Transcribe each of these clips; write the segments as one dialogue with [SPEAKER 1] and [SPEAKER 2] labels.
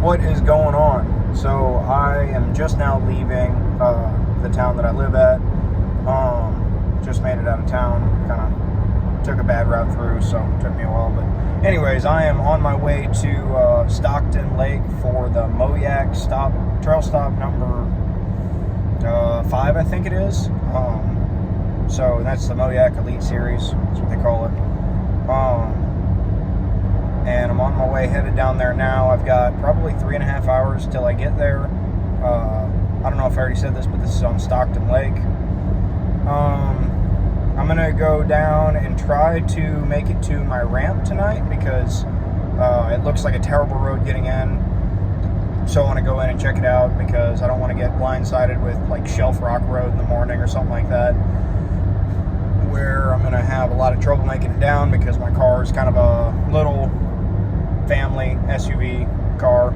[SPEAKER 1] What is going on? So I am just now leaving the town that I live at. Just made it out of town. Kind of took a bad route through, so it took me a while. But anyways, I am on my way to Stockton Lake for the MoYak trail stop number 5, I think it is. So that's the MoYak Elite Series. That's what they call it. And I'm on my way, headed down there now. I've got probably 3.5 hours till I get there. I don't know if I already said this, but this is on Stockton Lake. I'm gonna go down and try to make it to my ramp tonight because it looks like a terrible road getting in. So I want to go in and check it out because I don't want to get blindsided with like Shelf Rock Road in the morning or something like that, where I'm gonna have a lot of trouble making it down because my car is kind of a little family SUV car,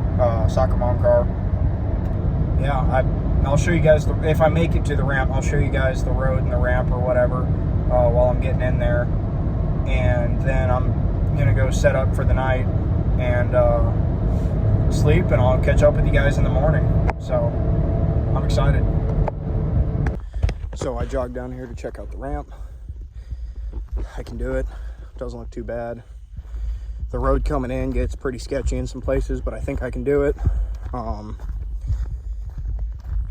[SPEAKER 1] soccer mom car. Yeah, I'll show you guys, if I make it to the ramp, I'll show you guys the road and the ramp or whatever while I'm getting in there. And then I'm going to go set up for the night and sleep, and I'll catch up with you guys in the morning. So, I'm excited. So I jogged down here to check out the ramp. I can do it. Doesn't look too bad. The road coming in gets pretty sketchy in some places, but I think I can do it.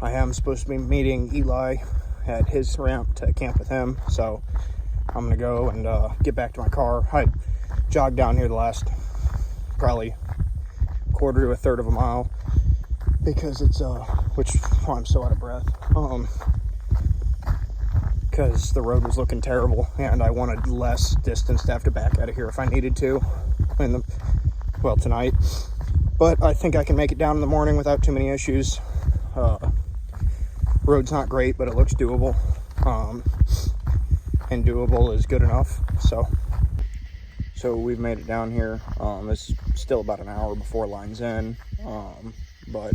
[SPEAKER 1] I am supposed to be meeting Eli at his ramp to camp with him, so I'm gonna go and get back to my car. I jogged down here the last probably quarter to a third of a mile because it's I'm so out of breath. Because the road was looking terrible and I wanted less distance to have to back out of here if I needed to tonight. But I think I can make it down in the morning without too many issues. Road's not great, but it looks doable. And doable is good enough. So we've made it down here. It's still about an hour before line's in. But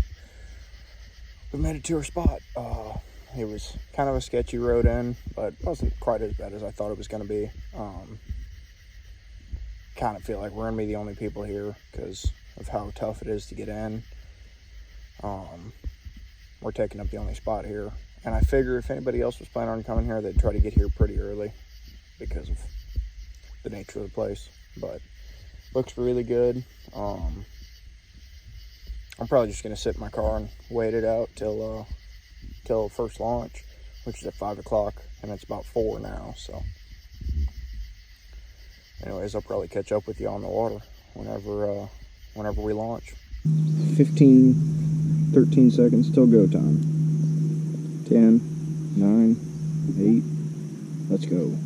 [SPEAKER 1] we made it to our spot. It was kind of a sketchy road in, but it wasn't quite as bad as I thought it was going to be. Kind of feel like we're going to be the only people here because of how tough it is to get in. We're taking up the only spot here. And I figure if anybody else was planning on coming here, they'd try to get here pretty early because of the nature of the place. But looks really good. I'm probably just going to sit in my car and wait it out till first launch, which is at 5 o'clock, and it's about 4 now. So anyways, I'll probably catch up with you on the water whenever we launch. 13 seconds till go time. 10, 9, 8, let's go.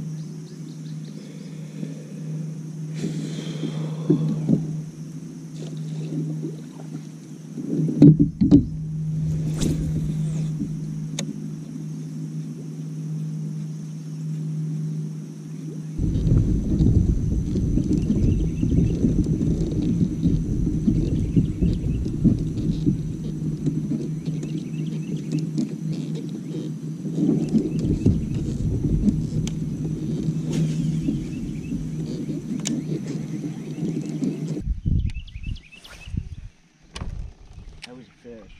[SPEAKER 1] That was a fish.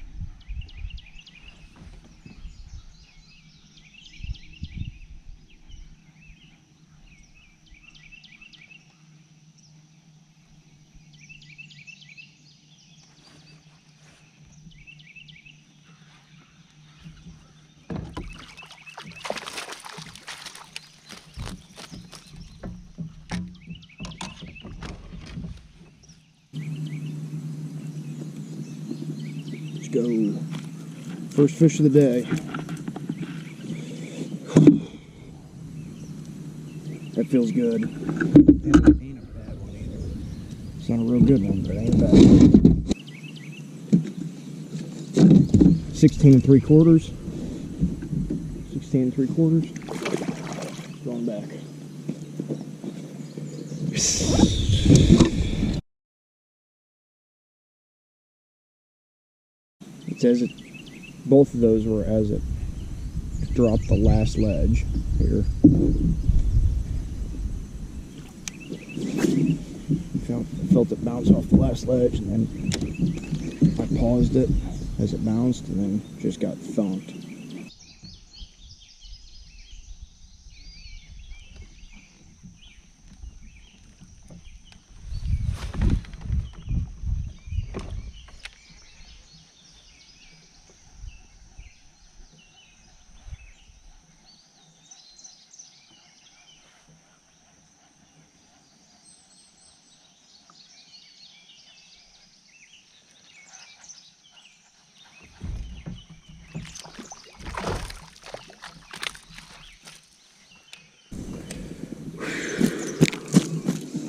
[SPEAKER 1] Go. First fish of the day. That feels good. It ain't a bad one either. It's not a real good one, but it ain't a bad one. 16 3/4. 16 3/4. Going back. It says it, both of those were as it dropped the last ledge here. Felt it bounce off the last ledge and then I paused it as it bounced and then just got thumped.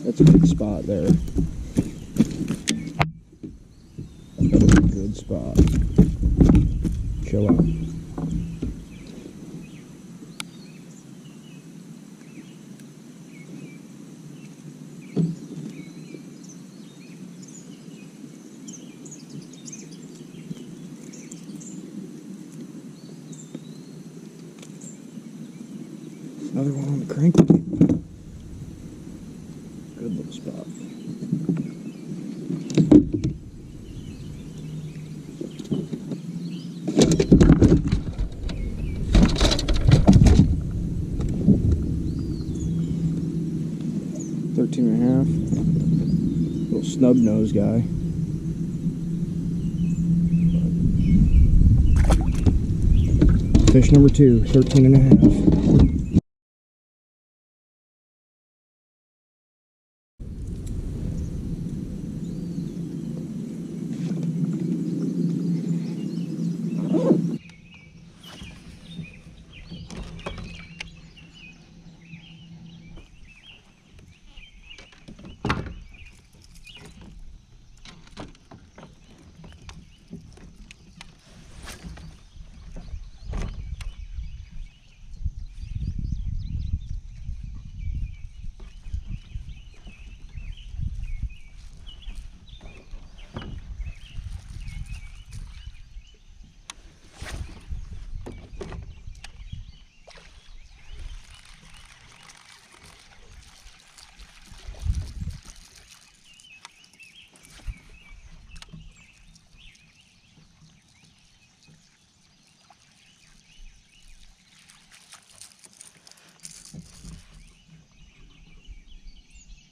[SPEAKER 1] That's a good spot there. Good spot. Chill out. Another one on the cranky. Good little spot. Little snub nose guy. Fish number 2, 13.5.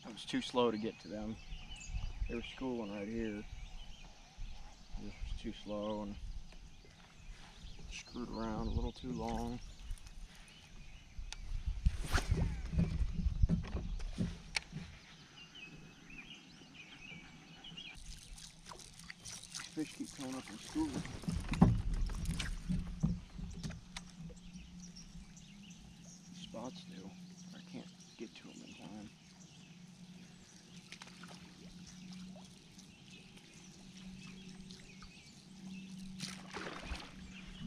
[SPEAKER 1] I was too slow to get to them. They were schooling right here. I was too slow and screwed around a little too long. Fish keep coming up in school. Spots do. I can't get to them in time.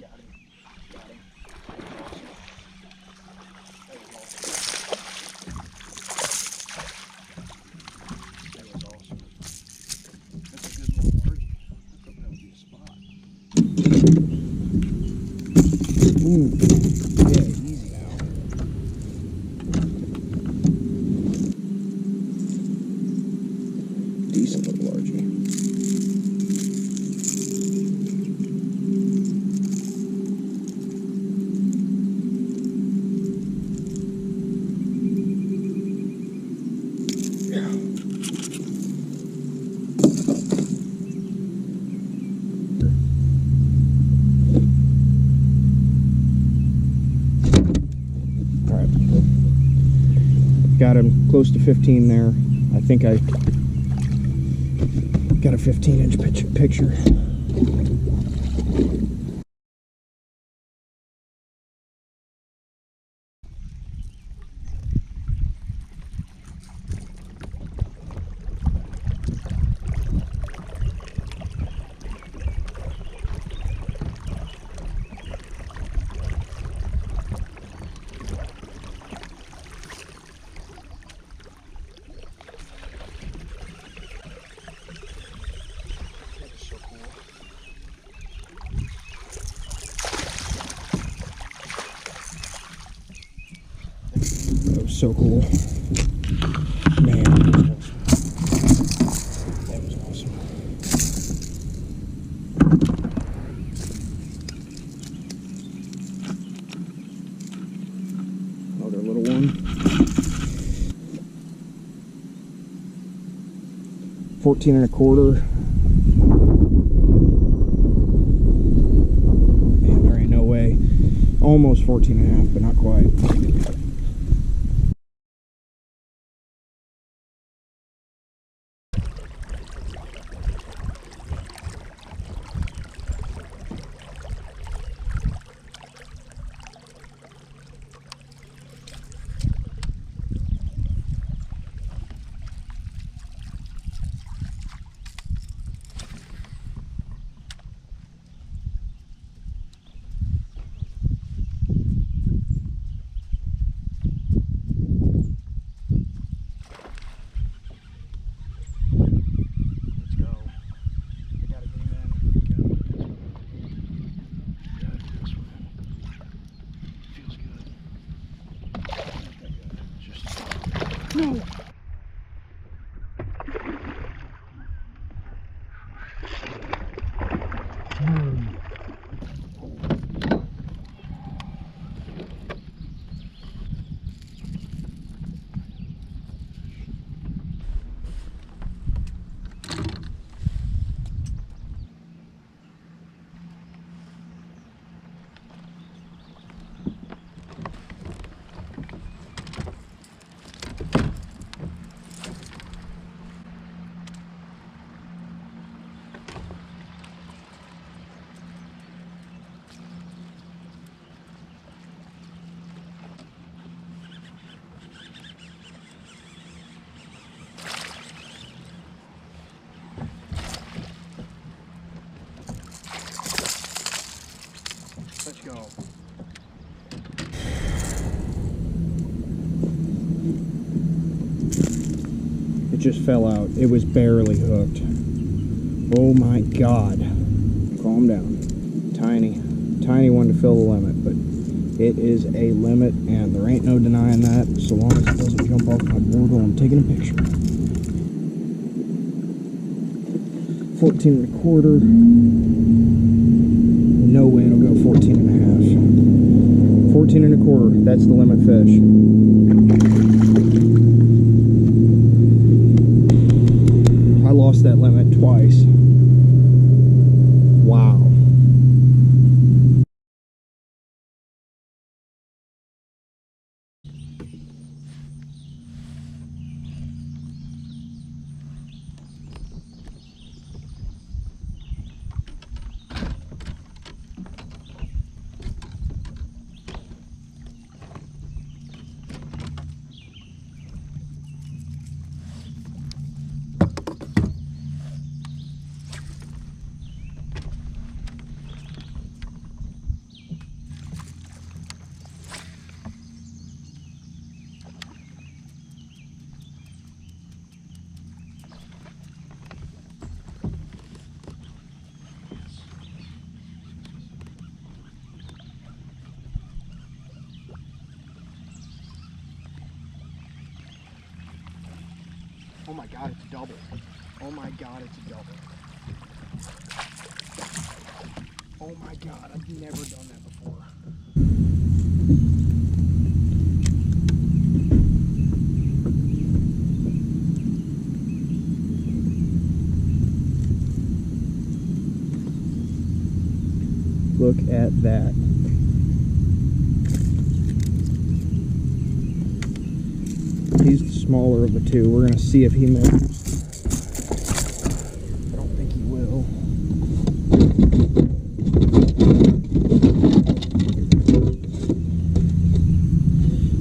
[SPEAKER 1] Got him. Got him. That was awesome. That was awesome. That's a good little margin. I thought that would be a spot. Ooh. Yeah, easy now. Decent little largie. Got him close to 15 there. I think I got a 15-inch picture. So cool. Man, that was awesome. 14 and a quarter. Man, there ain't no way. Almost 14 and a half, but not quite. No. Let's go. It just fell out. It was barely hooked. Oh my God. Calm down. Tiny one to fill the limit, but it is a limit and there ain't no denying that. So long as it doesn't jump off my board while I'm taking a picture. 14 and a quarter. No way it'll go 14 and a half. 14 and a quarter, that's the limit fish. I lost that limit twice. Wow. Oh my God, it's a double. Oh my God, it's a double. Oh my God, I've never done that before. Look at that. He's the smaller of the two. We're going to see if he measures. I don't think he will.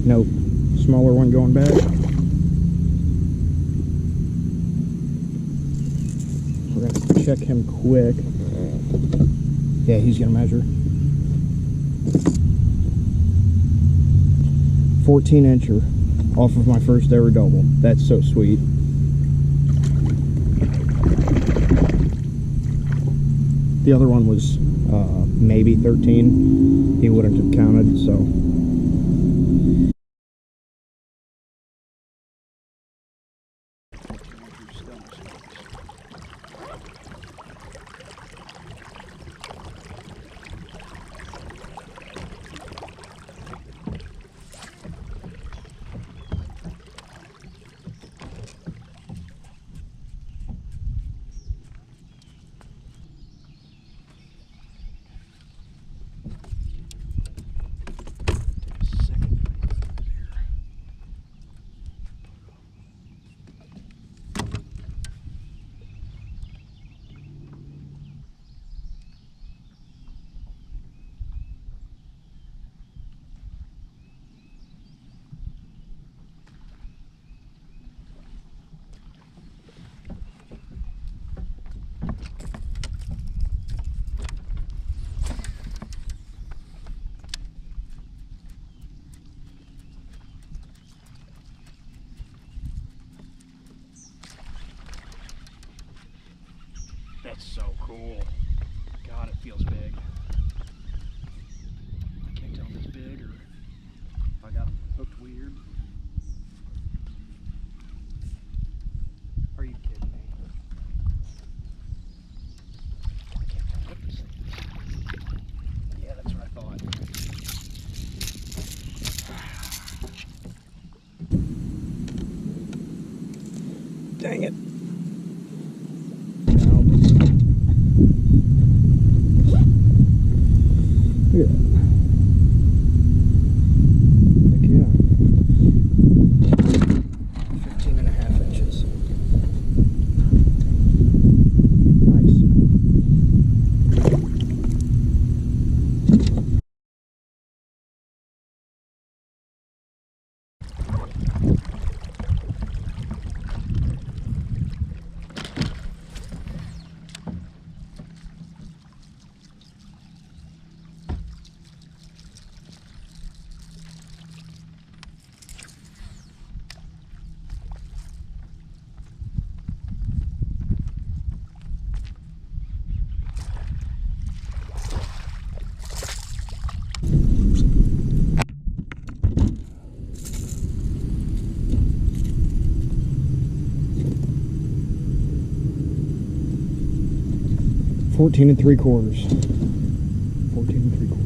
[SPEAKER 1] Nope. Smaller one going back. We're going to check him quick. Yeah, he's going to measure. 14-incher. Off of my first ever double. That's so sweet. The other one was maybe 13. He wouldn't have counted, so. so cool. God, it feels big. I can't tell if it's big or if I got them hooked weird. Are you kidding me? I can't tell what this thing is. Yeah, that's what I thought. Dang it. Yeah. Heck yeah. 15.5 inches. Nice. $14 3/4. 14 3/4.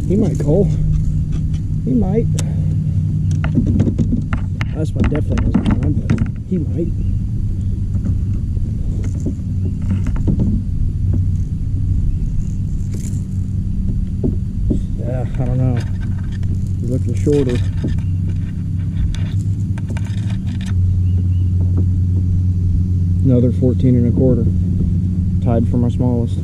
[SPEAKER 1] He might, Cole. He might. This one definitely wasn't fun, but he might. Yeah, I don't know. He's looking shorter. Another 14 1/4. Tied for my smallest.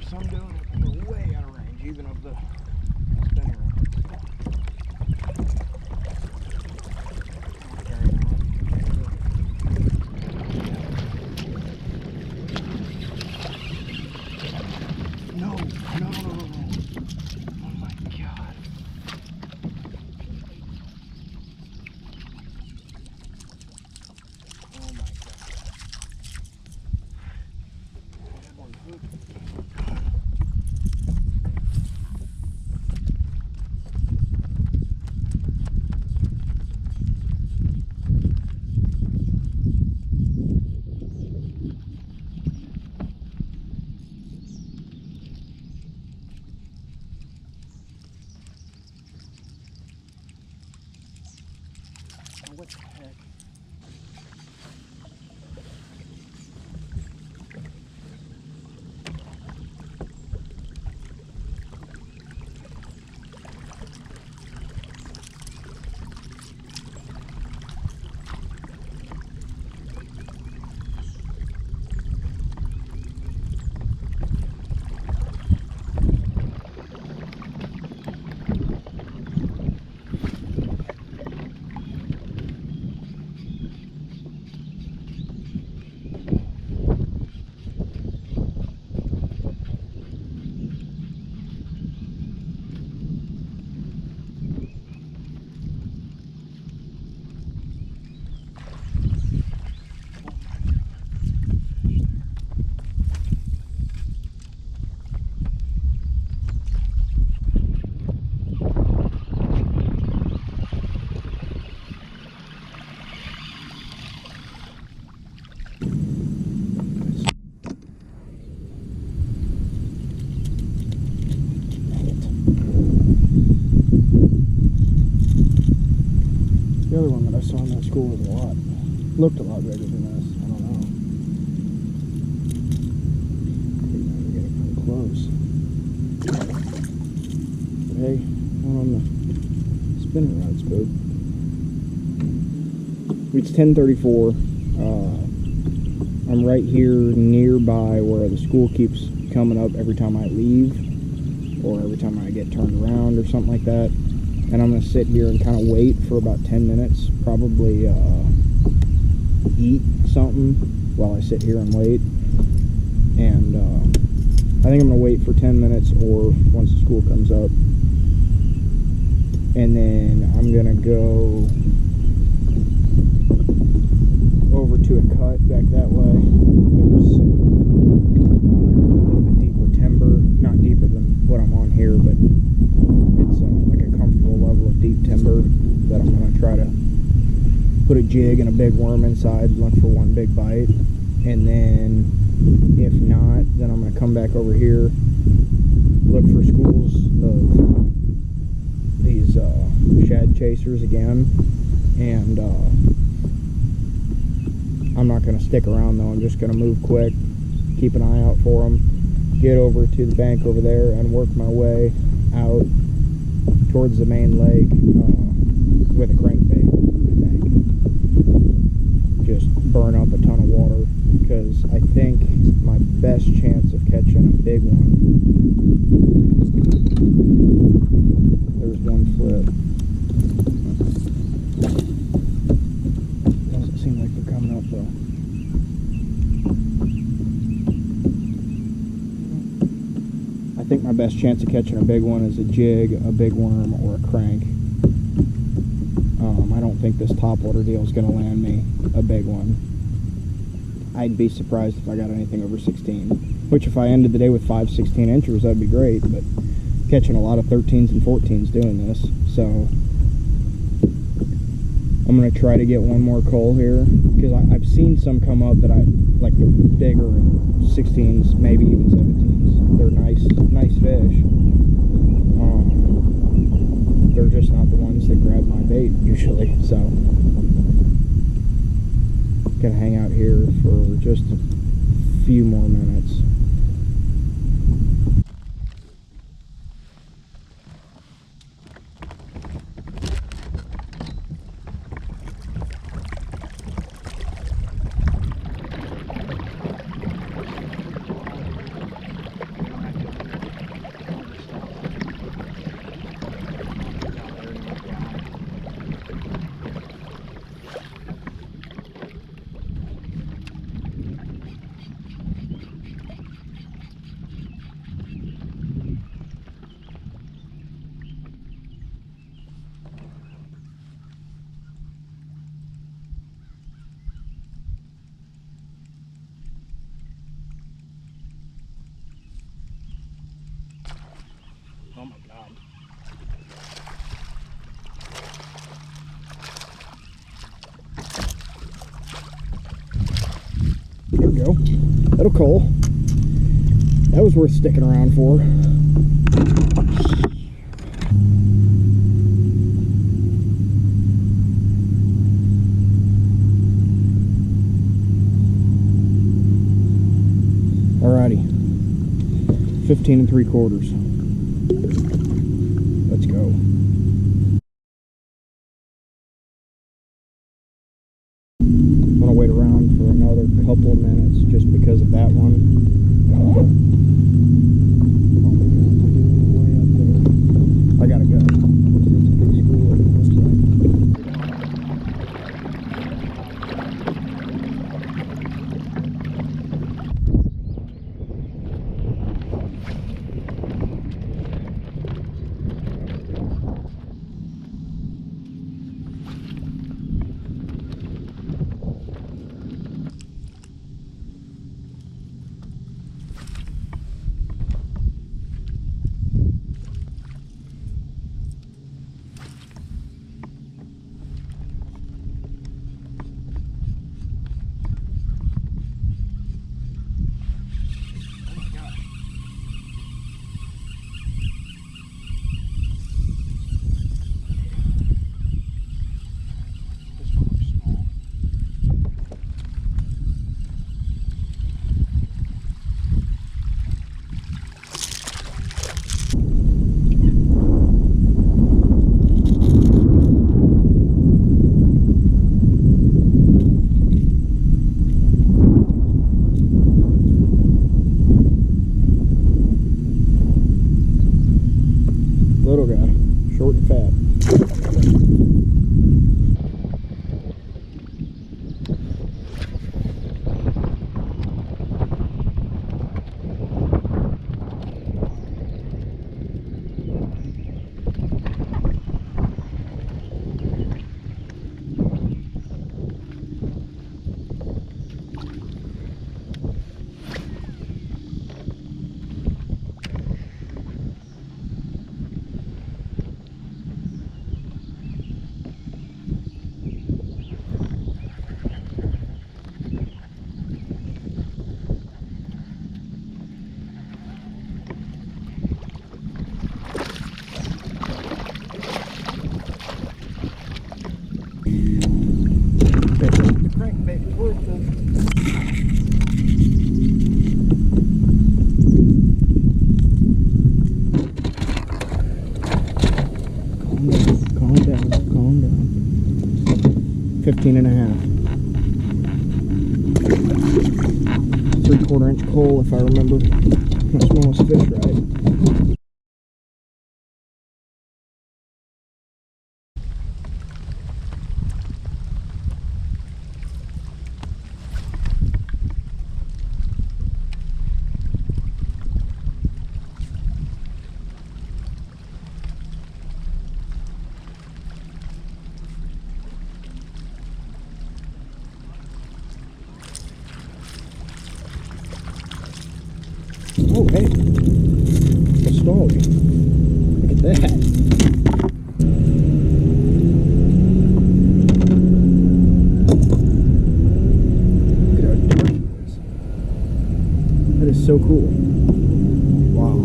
[SPEAKER 1] Some doing it, they're way out of range, even of the spinning rod. No. Oh my God. Oh my God. That one hooked. What the heck? saw in that school was looked a lot bigger than this. I don't know. We're getting pretty close. But hey, one on the spinning rod spook. It's 10:34. I'm right here nearby where the school keeps coming up every time I leave, or every time I get turned around or something like that. And I'm going to sit here and kind of wait for about 10 minutes, probably eat something while I sit here and wait. And I think I'm going to wait for 10 minutes or once the school comes up. And then I'm going to go over to a cut back that way. There's some, a little bit deeper timber, not deeper than what I'm on here, but it's like a comfortable level of deep timber that I'm going to try to put a jig and a big worm inside, look for one big bite, and then if not, then I'm going to come back over here, look for schools of these shad chasers again, and I'm not going to stick around though. I'm just going to move quick, keep an eye out for them, get over to the bank over there and work my way out towards the main lake with a crankbait, I think. Just burn up a ton of water, because I think my best chance of catching a big one, there's one flip. Doesn't seem like they're coming up though. I think my best chance of catching a big one is a jig, a big worm, or a crank. I don't think this topwater deal is going to land me a big one. I'd be surprised if I got anything over 16, which if I ended the day with 5 16-inchers, that'd be great, but catching a lot of 13s and 14s doing this, so I'm going to try to get one more coal here, because I've seen some come up that I like. They're bigger 16s, maybe even 17s. They're nice fish. They're just not the ones that grab my bait usually, so gonna hang out here for just a few more minutes. Oh my God. There we go. That'll coal. That was worth sticking around for. Alrighty. 15 3/4. Let's go. I'm gonna wait around for another couple of minutes just because of that one. Oh my God, they're doing it way up there. I gotta go. It's a big school, it looks like. It was worth it. Calm down. 15 and a half. 3/4 inch coal, if I remember my smallest fish right. Oh, hey, a stallie. Look at that. Look at how dark it is. That is so cool. Wow.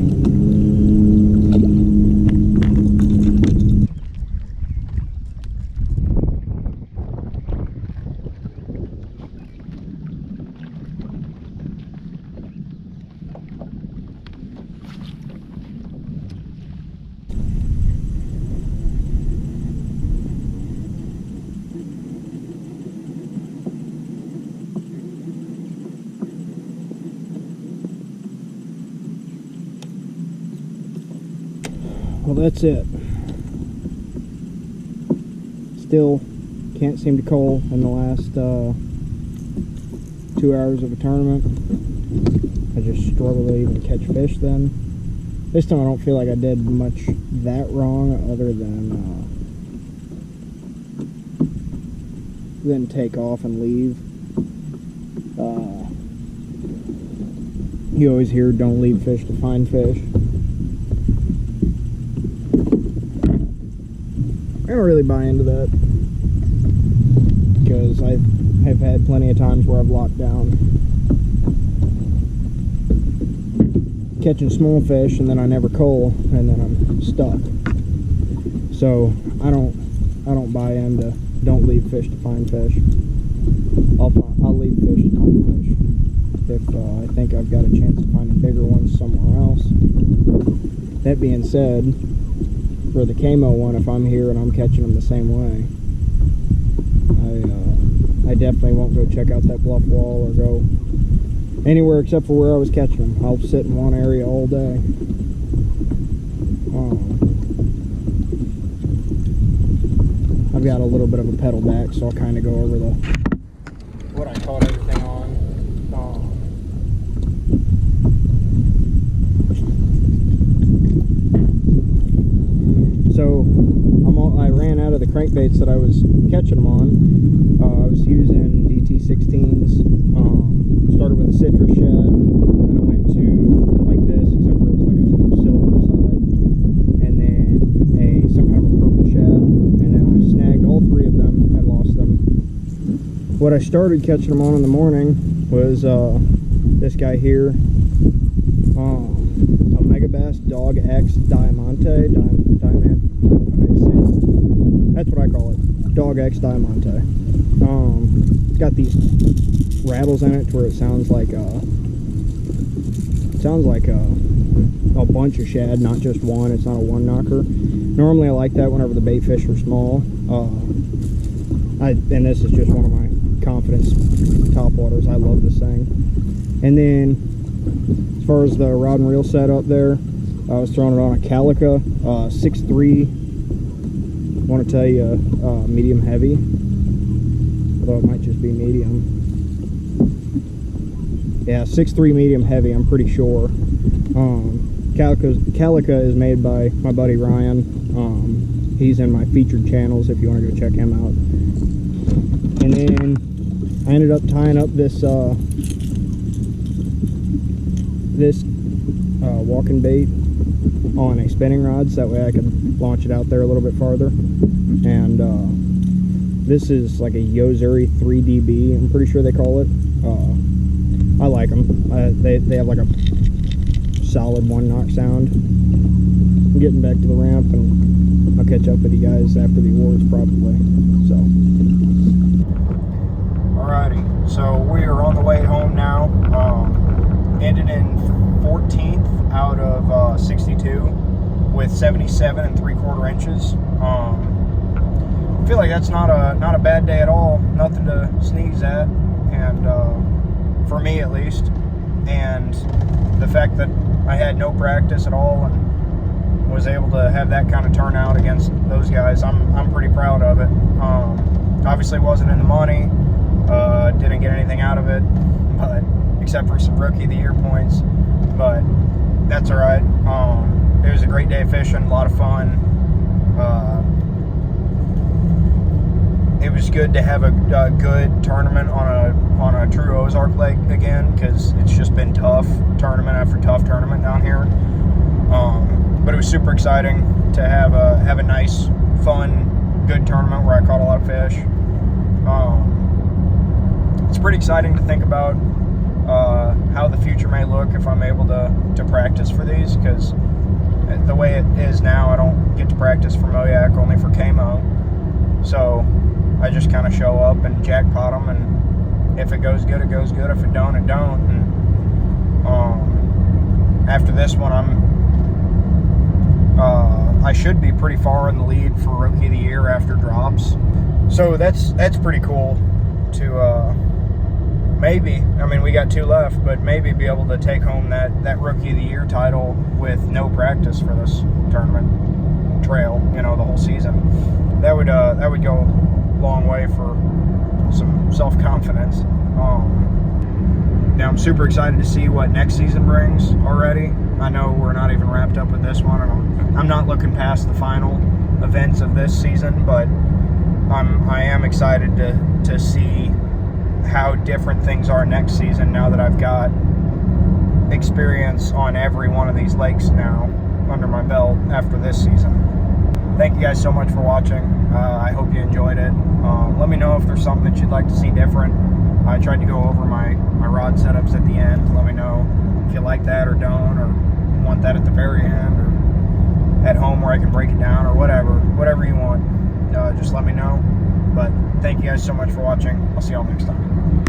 [SPEAKER 1] Well, that's it. Still can't seem to coal in the last 2 hours of a tournament. I just struggle to even catch fish then. This time I don't feel like I did much that wrong other than take off and leave. You always hear don't leave fish to find fish. I don't really buy into that because I have had plenty of times where I've locked down catching small fish and then I never coal and then I'm stuck. So I don't buy into don't leave fish to find fish. I'll leave fish to find fish if I think I've got a chance of finding bigger ones somewhere else. That being said, for the camo one, if I'm here and I'm catching them the same way, I definitely won't go check out that bluff wall or go anywhere except for where I was catching them. I'll sit in one area all day. I've got a little bit of a pedal back, so I'll kind of go over what I caught everything on. So I ran out of the crankbaits that I was catching them on. I was using DT16s. Started with a citrus shad, then I went to like this, except for it was like a silver side, and then some kind of a purple shad, and then I snagged all three of them and lost them. What I started catching them on in the morning was this guy here, a Mega Bass Dog X Diamante. That's what I call it, Dog X Diamante. It's got these rattles in it to where it sounds like a bunch of shad, not just one. It's not a one knocker. Normally I like that whenever the bait fish are small. And this is just one of my confidence topwaters. I love this thing. And then as far as the rod and reel setup there, I was throwing it on a Calica 6.3. I want to tell you medium heavy, although it might just be medium. Yeah, 6.3 medium heavy, I'm pretty sure. Calica is made by my buddy Ryan. He's in my featured channels if you want to go check him out. And then I ended up tying up this walking bait on a spinning rod, so that way I could launch it out there a little bit farther. And this is like a Yozuri 3DB, I'm pretty sure they call it. I like them. They have like a solid one knock sound. I'm getting back to the ramp and I'll catch up with you guys after the awards probably. So Alrighty, so we are on the way home now. Ended in 14th out of 62 with 77 3/4 inches. I feel like that's not a bad day at all. Nothing to sneeze at, and for me at least. And the fact that I had no practice at all and was able to have that kind of turnout against those guys, I'm pretty proud of it. Obviously wasn't in the money, didn't get anything out of it, but except for some Rookie of the Year points, but that's all right. It was a great day fishing, a lot of fun. It was good to have a good tournament on a true Ozark lake again, because it's just been tough tournament after tough tournament down here. But it was super exciting to have a nice, fun, good tournament where I caught a lot of fish. It's pretty exciting to think about how the future may look if I'm able to practice for these, because the way it is now, I don't get to practice for MoYak, only for KMO. So I just kind of show up and jackpot them, and if it goes good, it goes good. If it don't, it don't. And after this one, I should be pretty far in the lead for Rookie of the Year after drops. So that's pretty cool to maybe, I mean, we got 2 left, but maybe be able to take home that Rookie of the Year title with no practice for this tournament trail, the whole season. That would go a long way for some self-confidence. Now I'm super excited to see what next season brings already. I know we're not even wrapped up with this one, and I'm not looking past the final events of this season, but I am excited to see how different things are next season now that I've got experience on every one of these lakes now under my belt after this season. Thank you guys so much for watching. I hope you enjoyed it. Let me know if there's something that you'd like to see different. I tried to go over my rod setups at the end. Let me know if you like that or don't, or want that at the very end, or at home where I can break it down, or whatever you want. Just let me know. But thank you guys so much for watching. I'll see y'all next time.